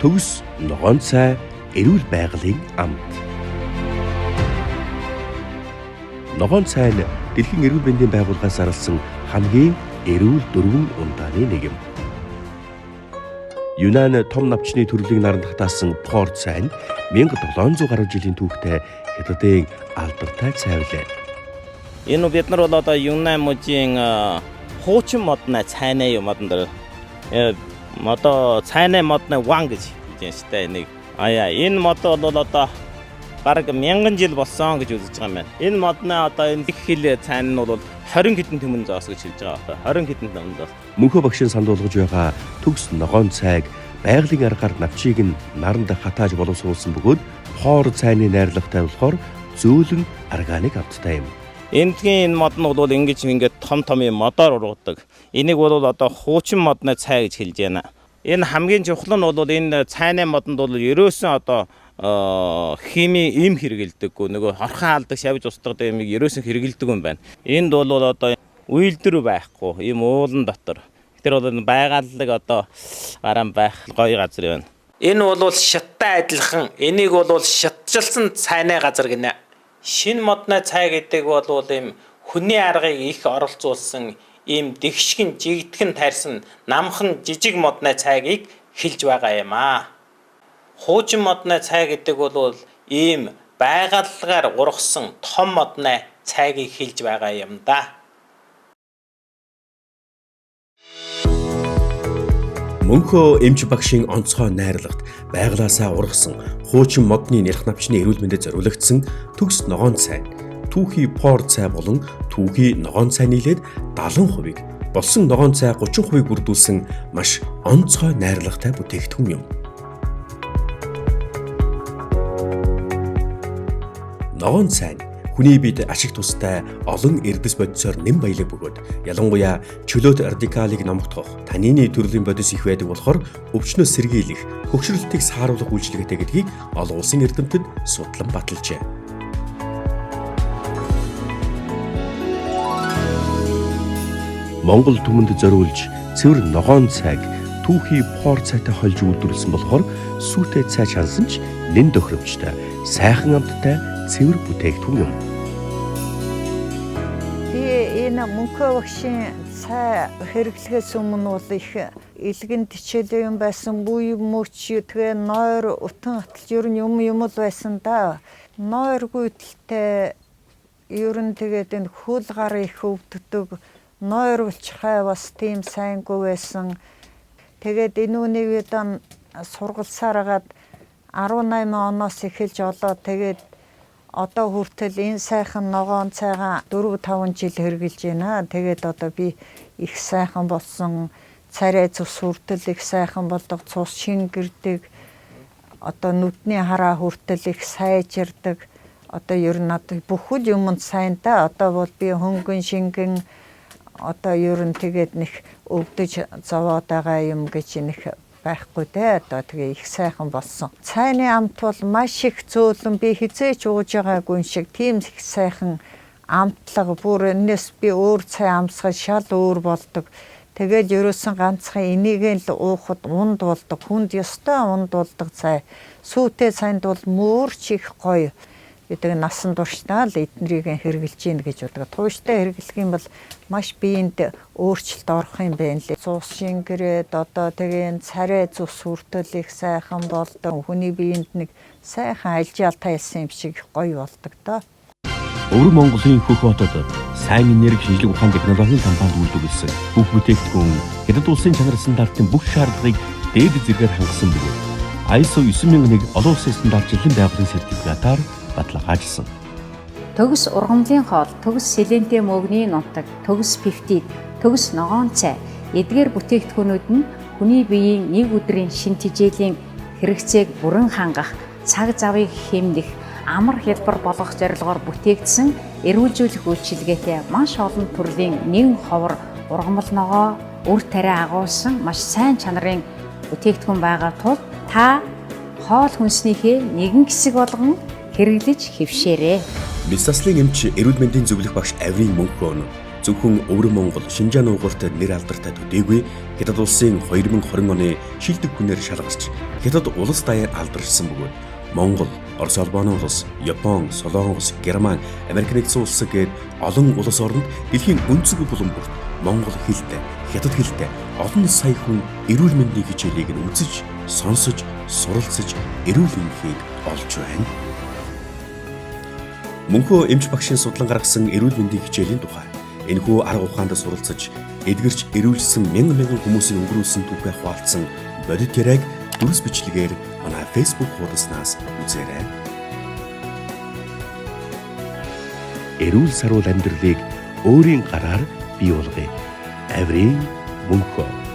төгс ногоон цай эрүүл байгалийн амт. Ногоон цай нь дэлхийн эрүүл мэндийн байгууллагаас зарласан хамгийн эрүүл дөрвөн ундааны нэг юм. Юнан том навчны төрлийг наран татаасан пор цай нь 1700 гаруй жилийн түүхтэй хятадын алдартай цай билээ. Энэ бид нар бол одоо Юнан мужийн хуучин модны цайны модон одоо цайны модны ван гэж хэлж байна шүү дээ. Энэ мод бол одоо бараг 1000 жил болсон гэж үзэж байгаа юм байна. Энэ модны одоо энэ их хил цайн нь бол 20 хэдэн түмэн зоос гэж хэлж байгаа. 20 хэдэн түмэн зоос. Мөнхөө багшийн сандуулгаж байгаа төгс ногоон цайг байгалийн аргаар навчийг нь наранд хатааж боловсруулсан бөгөөд хоор цайны найрлагатай болохоор зөөлөн органик амттай юм. Эндгийн энэ мод нь бол ингээд том модоор ургадаг. Энийг бол одоо хуучин модны цай гэж хэлж байна. Энэ хамгийн чухал нь бол энэ цайны модонд бол ерөөсөн одоо хими им хэрэгэлдэггүй. Нөгөө хорхон алдаг шавж устгадаг юмыг ерөөсөн хэрэгэлдэг юм байна. Энд бол одоо үйлдвэр байхгүй. Ийм уулан дотор. Тэр бол байгаллаг одоо гараан байх гоё газар байна. Энэ бол шаттай адилхан. Энийг бол шатжилсан цайны газар гинэ. Шинэ модны цай гэдэг бол ийм хүний аргыг их оролцуулсан ийм дэгшгэн жигдхэн тайрсан намхан жижиг модны цайгийг хэлж байгаа юм аа. Хуучин модны цай гэдэг бол ийм байгаллагаар ургасан том модны цайгийг хэлж байгаа юм да. Мөнхөө эмч багшийн онцгой найрлагт байгалаасаа ургасан хуучин модны нэрх навчны эрүүл мэндэд зориулагдсан төгс ногоон цай, түүхий пор цай болон түүхий ногоон цай нийлээд 70%-ийг, болсон ногоон цай 30%-ийг бүрдүүлсэн маш онцгой найрлагатай бүтээгдэхүүн юм. Ногоон цай нь хүний биед ашиг тустай олон эрдэс бодисоор нэм баялаг бөгөөд ялангуяа чөлөөт радикалыг номогдох танины төрлийн бодис их байдаг болохоор өвчнөө сэргийлэх, хөгшрөлтийг сааруулах үйлчилгээтэй гэдгийг олон улсын эрдэмтэд судлан баталжээ. Монгол түмэнд зориулж цэвэр ногоон цайг түүхий пор цайтай холж үйлдвэрлэсэн болохоор сүйтэй цай чансан ч нэн тохиромжтой, сайхан амттай цэвэр бүтээгдэхүүн юм. Энэ мөнхөө багшийн цай хэрэглэхээс өмнө бол их илгэн тичээлээ юм байсан, бүү мөч тэгээ нойр утан аталж ер нь юм л байсан да. Нойр гүйдэлтэй ер нь тэгээд энэ хөл гар их өвддөг, нойр булчхай бас тийм сайнгүй байсан. Тэгээд энэ үнийг удаан сургалсаар агаад 18 оноос эхэлж олоод тэгээд одоо хүртэл энэ сайхан ногоон цайгаа 4-5 жил хэрэгжилж байна. Тэгээд одоо би их сайхан болсон, царай цус хүртэл их сайхан болдог, цус шингэрдэг, одоо нүдний хараа хүртэл их сайжирдаг. Одоо ер нь одоо бүхэл юмд сайн да. Одоо бол би хөнгөн шингэн одоо ер нь тэгээд нэг өвдөж зовоод байгаа юм гэж нэг байхгүй дээ. Одоо тэгээ их сайхан болсон. Цайны амт бол маш их зөөлөн, би хизээч ууж байгаагүй шиг тийм их сайхан амтлага, бүр энэс би өөр цай амсгал шал өөр болдог. Тэгээд ерөөсөн ганцхан энийг л уухад унд болдог. Хүнд ёстой унд болдог цай. Сүйтэй цайнд бол мөөрч их гоё. Гэдэг насан туршдаа л эднэрийг хэрэгжилж гин гэж бодог. Тууштай хэрэглэх юм бол маш биеинд өөрчлөлт орох юм байна лээ. Цус шингэрээд одоо тэгээ царай цус хүртэл их сайхан болдог. Хүний биеинд нэг сайхан алжаалтай хэлсэн юм шиг гоё болдог доо. Өвөр Монголын хөх хотод сайн энерги шинжилгээ ухаан технологийн компанид үйлдвэрлэсэн бүх бүтээгдэхүүн Хятад улсын чанар стандартын бүх шаардлагыг дээд зэргээр хангасан бөгөөд ISO 9001 олон улсын стандартчлалын байгууллагын сертификатаар баталгаажсан. Төгс ургамлын хоол, төгс селентэй мөгний нутаг, төгс пептид, төгс ногоон цай эдгээр бүтээгдэхүүнүүд нь хүний биеийн нэг өдрийн шин тэжээлийн хэрэгцээг бүрэн хангах, цаг завыг хэмнэх, амар хэлбэр болгох зорилгоор бүтээгдсэн эрүүлжүүлэх үйлчилгээтэй маш олон төрлийн нэгэн ховор ургамал ногоо, үр тариа агуулсан маш сайн чанарын бүтээгдэхүүн байгаа тул та хоол хүнснийхээ нэгэн хэсэг болгон хэрэглэж хэвшээрэй. Бисаслын эмч эрүүл мэндийн зөвлөх багш Аврийн Мөнхөө зөвхөн Өвөр Монгол Шинжаан угуурт нэр алдартай төдийгүй Хятад улсын 2020 оны шилдэг хүнээр шалгарч Хятад улс даяар алдаршсан бөгөөд Монгол, Орос улбаны улс, Япон, Солонгос, Герман, Америк нэгдсэн улс гээд олон улс орнд дэлхийн өнцөг булан бүрт монгол хэлтэй, хятад хэлтэй олон сая хүн эрүүл мэндийн хичээлийг нь үзэж, сонсож, суралцж эрүүл мэндийг олж байна. Мөнхөө эмч багшийн судлан гаргасан эрүүл мэндийн хичээлийн тухай энэхүү арга ухаанд суралцж, эдгэрч эрүүлжсэн мянган хүмүүсийн өнгөрүүлсэн түүхээ хуваалцсан бодит яриаг дүрс бичлэгээр манай Facebook хуудаснаас үзээрэй. Эрүүл сарвал амьдралыг өөрийн гараар бий болгоё. Аврин Мөнхөө